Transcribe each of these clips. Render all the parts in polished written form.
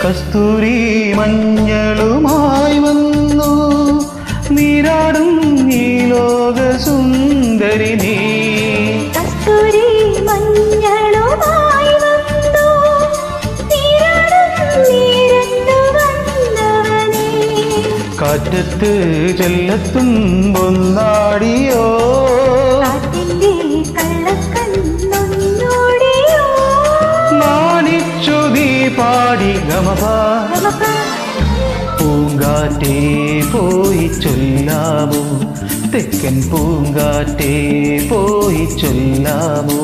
കസ്തൂരി മഞ്ഞളുമായി വന്നു നീരാടും ഈ ലോക സുന്ദരി നീ. കസ്തൂരി മഞ്ഞളുമായി വന്നു നീരാടും നീരന്നു വന്നവനേ. കാറ്റത്ത് ചെല്ലത്തും പൊന്നാടിയോ കാറ്റിന്റെ കള്ളക്കണ്ണൊന്നോടിയോ. മാനിച്ചു നീ പാടി ഗമപ. പൂങ്കാറ്റേ പോയി ചൊല്ലാമോ തെക്കൻ പൂങ്കാറ്റേ പോയി ചൊല്ലാമോ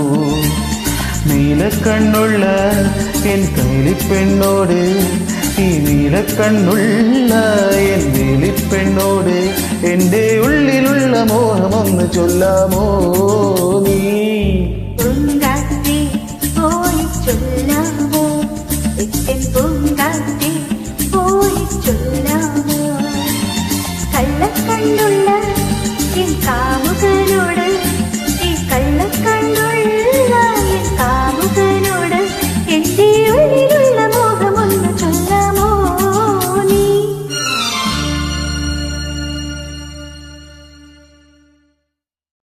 നീലക്കണ്ണുള്ള എൻ കൈലിപ്പെണ്ണോട് ഈ നീലക്കണ്ണുള്ള എൻ വേലിപ്പെണ്ണോട് എൻ്റെ ഉള്ളിലുള്ള മോഹമൊന്ന് ചൊല്ലാമോ.